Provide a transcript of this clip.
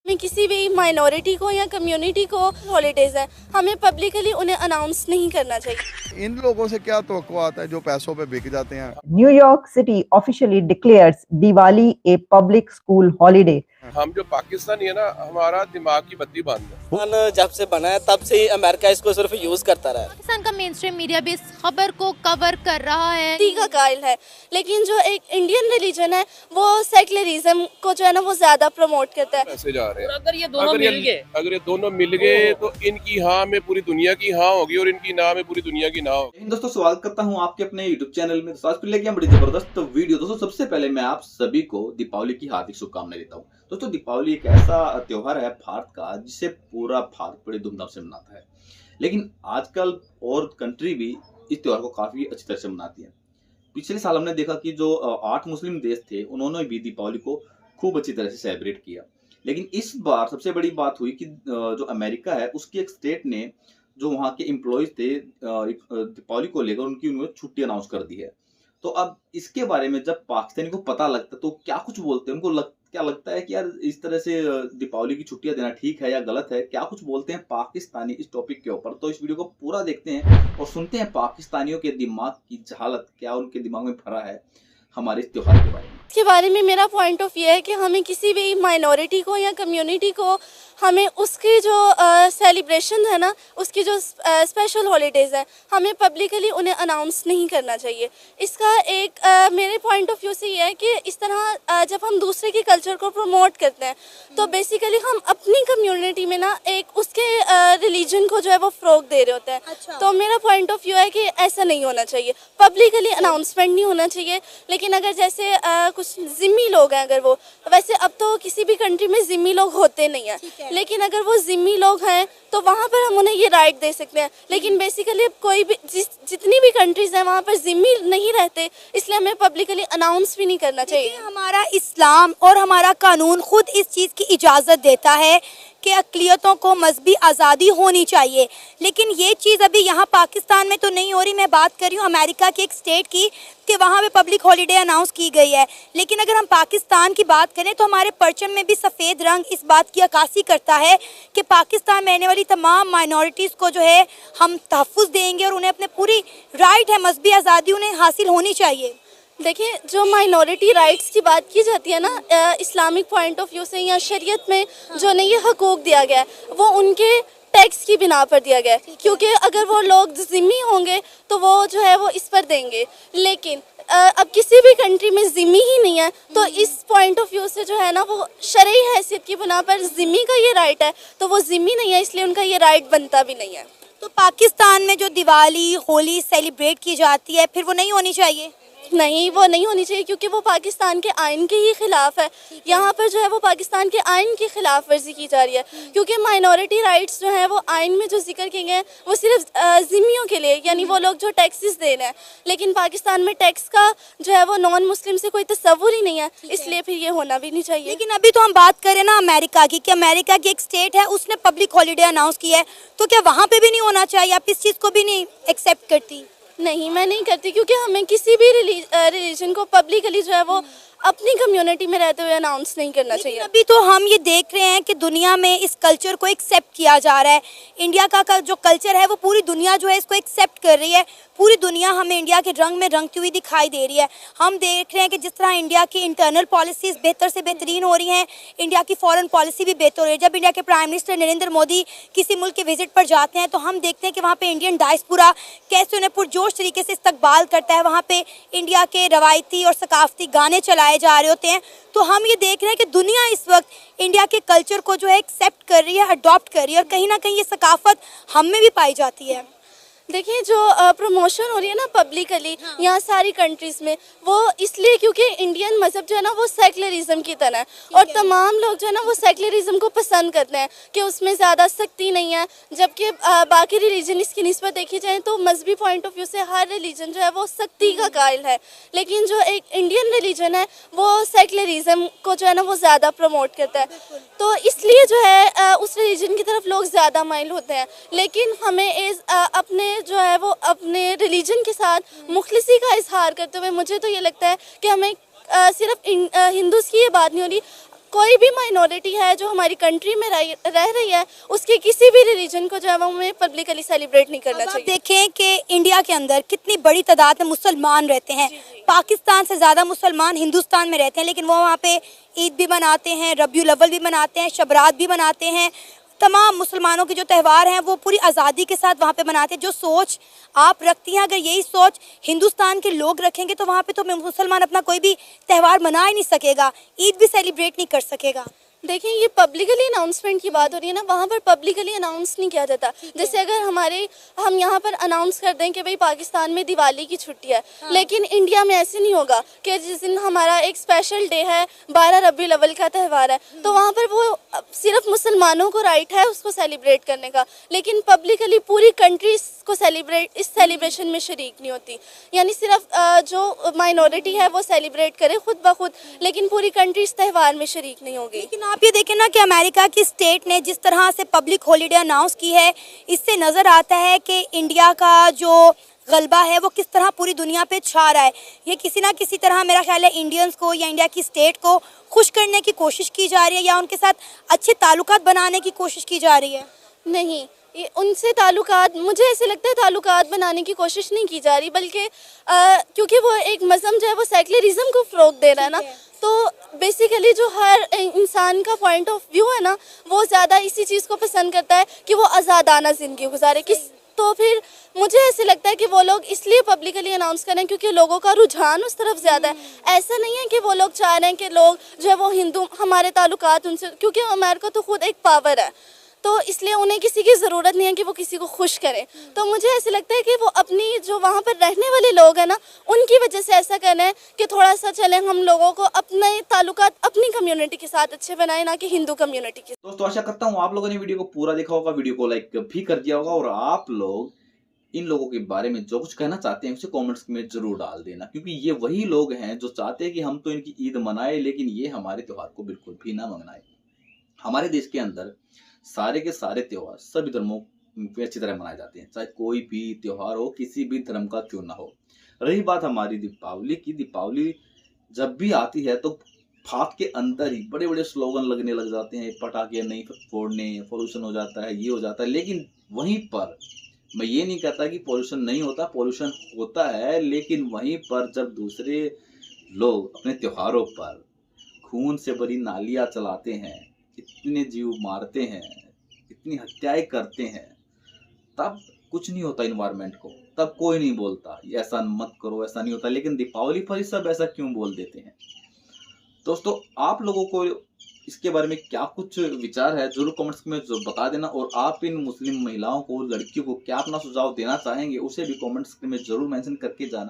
में किसी भी माइनॉरिटी को या कम्युनिटी को हॉलीडेज है, हमें पब्लिकली उन्हें अनाउंस नहीं करना चाहिए। इन लोगों से क्या तवक्को आता है जो पैसों पे बिक जाते हैं। New York City officially declares Diwali a public school holiday. हम जो पाकिस्तानी है ना, हमारा दिमाग की बत्ती बंद है। जब से बना है तब से ही अमेरिका इसको सिर्फ यूज करता रहा है। पाकिस्तान का मेन स्ट्रीम मीडिया भी इस खबर को कवर कर रहा है। का कायल है, लेकिन जो एक इंडियन रिलीजन है वो सेक्युलरिज्म को जो है ना वो ज्यादा प्रमोट करता है। ऐसे जा रहे हैं। अगर ये दोनों मिल गए तो इनकी हाँ में पूरी दुनिया की हाँ होगी और इनकी ना में पूरी दुनिया की ना होगी। दोस्तों स्वागत करता हूं आपके अपने YouTube चैनल में। आज फिर लेके हम बड़ी जबरदस्त वीडियो। दोस्तों सबसे पहले मैं आप सभी को दीपावली की हार्दिक शुभकामनाएं देता हूं। दोस्तों दीपावली एक ऐसा त्योहार है भारत का जिसे पूरा भारत बड़ी धूमधाम से मनाता है, लेकिन आजकल और कंट्री भी इस त्योहार को काफी अच्छी तरह से मनाती है। पिछले साल हमने देखा कि जो 8 मुस्लिम देश थे उन्होंने भी दीपावली को खूब अच्छी तरह से सेलिब्रेट किया, लेकिन इस बार सबसे बड़ी बात हुई कि जो अमेरिका है उसकी एक स्टेट ने जो वहाँ के एम्प्लॉयज थे दीपावली को लेकर उन्होंने छुट्टी अनाउंस कर दी है। तो अब इसके बारे में जब पाकिस्तानी को पता लगता है तो क्या कुछ बोलते हैं, उनको क्या लगता है कि यार इस तरह से दीपावली की छुट्टियां देना ठीक है या गलत है, क्या कुछ बोलते हैं पाकिस्तानी इस टॉपिक के ऊपर। तो इस वीडियो को पूरा देखते हैं और सुनते हैं पाकिस्तानियों के दिमाग की हालत क्या उनके दिमाग में भरा है हमारे इस त्योहार के बारे में। इसके बारे में मेरा पॉइंट ऑफ व्यू है कि हमें किसी भी माइनॉरिटी को या कम्युनिटी को हमें उसकी जो सेलिब्रेशन है ना, उसकी जो स्पेशल हॉलीडेज़ है, हमें पब्लिकली उन्हें अनाउंस नहीं करना चाहिए। इसका एक मेरे पॉइंट ऑफ व्यू से ये है कि इस तरह जब हम दूसरे के कल्चर को प्रमोट करते हैं तो बेसिकली हम अपनी कम्युनिटी में ना एक उसके रिलीजन को जो है वो फ़रोग दे रहे होते हैं। अच्छा। तो मेरा पॉइंट ऑफ व्यू है कि ऐसा नहीं होना चाहिए, पब्लिकली अनाउंसमेंट नहीं होना चाहिए। लेकिन अगर जैसे कुछ ज़िम्मी लोग हैं, अगर वो वैसे अब तो किसी भी कंट्री में ज़िम्मी लोग होते नहीं हैं, लेकिन अगर वो ज़िम्मी लोग हैं तो वहाँ पर हम उन्हें ये राइट दे सकते हैं। लेकिन बेसिकली कोई भी जितनी भी कंट्रीज़ हैं वहाँ पर ज़िम्मी नहीं रहते, इसलिए हमें पब्लिकली अनाउंस भी नहीं करना चाहिए। हमारा इस्लाम और हमारा कानून खुद इस चीज़ की इजाज़त देता है कि अक़लियतों को मज़हबी आज़ादी होनी चाहिए, लेकिन ये चीज़ अभी यहाँ पाकिस्तान में तो नहीं हो रही। मैं बात कर रही हूँ अमेरिका की एक स्टेट की कि वहाँ पे पब्लिक हॉलीडे अनाउंस की गई है। लेकिन अगर हम पाकिस्तान की बात करें तो हमारे परचम में भी सफ़ेद रंग इस बात की अक्कासी करता है कि पाकिस्तान में रहने वाली तमाम माइनॉरिटीज़ को जो है हम तहफ़्फ़ुज़ देंगे और उन्हें अपने पूरी राइट है, मज़हबी आज़ादी उन्हें हासिल होनी चाहिए। देखिए, जो माइनॉरिटी राइट्स की बात की जाती है ना इस्लामिक पॉइंट ऑफ व्यू से या शरीयत में जो नहीं ये हकूक़ दिया गया है वो उनके टैक्स की बिना पर दिया गया है, क्योंकि अगर वो लोग ज़िम्मी होंगे तो वो जो है वो इस पर देंगे। लेकिन अब किसी भी कंट्री में ज़िम्मी ही नहीं है, तो इस पॉइंट ऑफ व्यू से जो है ना वो शरई हैसियत की बिना पर ज़िम्मी का ये राइट है, तो वो ज़िम्मी नहीं है, इसलिए उनका ये राइट बनता भी नहीं है। तो पाकिस्तान में जो दिवाली होली सेलिब्रेट की जाती है फिर वो नहीं होनी चाहिए? नहीं, वो नहीं होनी चाहिए, क्योंकि वो पाकिस्तान के आइन के ही खिलाफ है। यहाँ पर जो है वो पाकिस्तान के आइन की खिलाफ वर्जी की जा रही है, क्योंकि माइनॉरिटी राइट्स जो है वो आइन में जो जिक्र किए गए हैं वो सिर्फ ज़िम्मियों के लिए, यानी वो लोग जो टैक्सेस दे रहे हैं। लेकिन पाकिस्तान में टैक्स का जो है वो नॉन मुस्लिम से कोई तस्वुर ही नहीं है, इसलिए फिर ये होना भी नहीं चाहिए। लेकिन अभी तो हम बात करें ना अमेरिका की, कि अमेरिका की एक स्टेट है उसने पब्लिक हॉलीडे अनाउंस किया है, तो क्या वहाँ पर भी नहीं होना चाहिए? आप इस चीज़ को भी नहीं एक्सेप्ट करती? नहीं, मैं नहीं करती, क्योंकि हमें किसी भी रिलीजन को पब्लिकली जो है वो अपनी कम्युनिटी में रहते हुए अनाउंस नहीं करना चाहिए। अभी तो हम ये देख रहे हैं कि दुनिया में इस कल्चर को एक्सेप्ट किया जा रहा है। इंडिया का जो कल्चर है वो पूरी दुनिया जो है इसको एक्सेप्ट कर रही है। पूरी दुनिया हमें इंडिया के रंग में रंगती हुई दिखाई दे रही है। हम देख रहे हैं कि जिस तरह इंडिया की इंटरनल पॉलिसीज़ बेहतर से बेहतरीन हो रही हैं, इंडिया की फॉरेन पॉलिसी भी बेहतर हो रही है। जब इंडिया के प्राइम मिनिस्टर नरेंद्र मोदी किसी मुल्क के विजिट पर जाते हैं तो हम देखते हैं कि वहाँ पे इंडियन डायस्पोरा कैसे उन्हें पुरजोश तरीके से इस्तकबाल करता है। वहाँ पे इंडिया के रवायती और सकाफती गाने चलाए जा रहे होते हैं। तो हम ये देख रहे हैं कि दुनिया इस वक्त इंडिया के कल्चर को जो है एक्सेप्ट कर रही है, अडॉप्ट कर रही है, और कहीं ना कहीं ये सकाफत हम में भी पाई जाती है। देखिए, जो प्रमोशन हो रही है ना पब्लिकली यहाँ सारी कंट्रीज़ में, वो इसलिए क्योंकि इंडियन मज़हब जो है ना वो सेक्युलरिज्म की तरह है, और तमाम लोग जो है ना वो सेक्युलरिज्म को पसंद करते हैं कि उसमें ज़्यादा सख्ती नहीं है। जबकि बाकी रिलीजन इसकी निस्बत देखी जाए तो मजहबी पॉइंट ऑफ व्यू से हर रिलीजन जो है वो सख्ती का कायल है, लेकिन जो एक इंडियन रिलीजन है वो सेक्युलरिज्म को जो है ना वो ज़्यादा प्रमोट करता है, तो इसलिए जो है उस रिलीजन की तरफ लोग ज़्यादा माइल होते हैं। लेकिन हमें अपने जो है वो अपने रिलीजन के साथ मुखलिसी का इजहार करते हुए मुझे तो ये लगता है कि हमें सिर्फ हिंदूज़ की ये बात नहीं हो रही, कोई भी माइनॉरिटी है जो हमारी कंट्री में रह रही है, उसके किसी भी रिलीजन को जो है वो हमें पब्लिकली सेलिब्रेट नहीं करना अब आप चाहिए। देखें कि इंडिया के अंदर कितनी बड़ी तादाद में मुसलमान रहते हैं। पाकिस्तान से ज़्यादा मुसलमान हिंदुस्तान में रहते हैं, लेकिन वो वहाँ पे ईद भी मनाते हैं, रबियुल अव्वल भी मनाते हैं, शबरात भी मनाते हैं। तमाम मुसलमानों के जो त्यौहार हैं वो पूरी आज़ादी के साथ वहाँ पे मनाते हैं। जो सोच आप रखती हैं, अगर यही सोच हिंदुस्तान के लोग रखेंगे तो वहाँ पे तो मुसलमान अपना कोई भी त्यौहार मना ही नहीं सकेगा, ईद भी सेलिब्रेट नहीं कर सकेगा। देखिए, ये पब्लिकली अनाउंसमेंट की बात हो रही है ना, वहाँ पर पब्लिकली अनाउंस नहीं किया जाता। जैसे अगर हम यहाँ पर अनाउंस कर दें कि भाई पाकिस्तान में दिवाली की छुट्टी है, लेकिन इंडिया में ऐसे नहीं होगा कि जिस दिन हमारा एक स्पेशल डे है, 12 रबीउल अव्वल का त्यौहार है, तो वहाँ पर वो सिर्फ मुसलमानों को राइट है उसको सेलिब्रेट करने का, लेकिन पब्लिकली पूरी कंट्री को इस सेलिब्रेशन में शरीक नहीं होती। यानी सिर्फ जो माइनॉरिटी है वो सेलिब्रेट करे खुद ब खुद, लेकिन पूरी कंट्री इस त्यौहार में शरीक नहीं होगी। लेकिन आप ये देखें ना कि अमेरिका की स्टेट ने जिस तरह से पब्लिक हॉलीडे अनाउंस की है, इससे नज़र आता है कि इंडिया का जो गलबा है वो किस तरह पूरी दुनिया पे छा रहा है। ये किसी ना किसी तरह मेरा ख्याल है इंडियंस को या इंडिया की स्टेट को खुश करने की कोशिश की जा रही है, या उनके साथ अच्छे ताल्लुकात बनाने की कोशिश की जा रही है। नहीं, ये उनसे ताल्लुकात, मुझे ऐसे लगता है ताल्लुकात बनाने की कोशिश नहीं की जा रही, बल्कि क्योंकि वो एक मज़हब जो है वो सेकुलरिज्म को फ़रोग दे रहा है ना, तो बेसिकली जो हर इंसान का पॉइंट ऑफ व्यू है ना, वो ज़्यादा इसी चीज़ को पसंद करता है कि वो आज़ादाना ज़िंदगी गुजारे। तो फिर मुझे ऐसे लगता है कि वो लोग इसलिए पब्लिकली अनाउंस करें क्योंकि लोगों का रुझान उस तरफ ज़्यादा है। ऐसा नहीं है कि वो लोग चाह रहे हैं कि लोग जो है वो हिंदू, हमारे ताल्लुकात उनसे, क्योंकि अमेरिका तो खुद एक पावर है, तो इसलिए उन्हें किसी की ज़रूरत नहीं है कि वो किसी को खुश करें। तो मुझे ऐसे लगता है कि वो अपनी जो वहाँ पर रहने वाले लोग हैं ना, उनकी वजह से ऐसा करना है कि थोड़ा सा चलें हम लोगों को अपने ताल्लुकात अपनी कम्युनिटी के साथ अच्छे बनाए, ना कि हिंदू कम्युनिटी के। दोस्तों आशा करता हूँ आप लोगों ने वीडियो को पूरा देखा होगा, वीडियो को लाइक भी कर दिया होगा, और आप लोग इन लोगों के बारे में जो कुछ कहना चाहते हैं उसे कमेंट्स में जरूर डाल देना, क्योंकि ये वही लोग हैं जो चाहते हैं कि हम तो इनकी ईद मनाए लेकिन ये हमारे त्योहार को बिल्कुल भी ना मनाए। हमारे देश के अंदर सारे के सारे त्योहार सभी धर्मों पे अच्छी तरह मनाए जाते हैं, चाहे कोई भी त्योहार हो, किसी भी धर्म का क्यों ना हो। रही बात हमारी दीपावली की, दीपावली जब भी आती है तो फात के अंदर ही बड़े बड़े स्लोगन लगने लग जाते हैं, पटाखे नहीं फोड़ने, पोल्यूशन हो जाता है, ये हो जाता है। लेकिन वहीं पर मैं ये नहीं कहता कि पोल्यूशन नहीं होता, पोल्यूशन होता है, लेकिन वहीं पर जब दूसरे लोग अपने त्योहारों पर खून से भरी नालियां चलाते हैं, इतने जीव मारते हैं, इतनी हत्याएं करते हैं, तब कुछ नहीं होता इन्वायरमेंट को, तब कोई नहीं बोलता ऐसा मत करो, ऐसा नहीं होता। लेकिन दीपावली पर ही सब ऐसा क्यों बोल देते हैं। दोस्तों आप लोगों को इसके बारे में क्या कुछ विचार है जरूर कमेंट्स में बता देना, और आप इन मुस्लिम महिलाओं को, लड़कियों को क्या अपना सुझाव देना चाहेंगे उसे भी कमेंट्स में जरूर मेंशन करके जाना।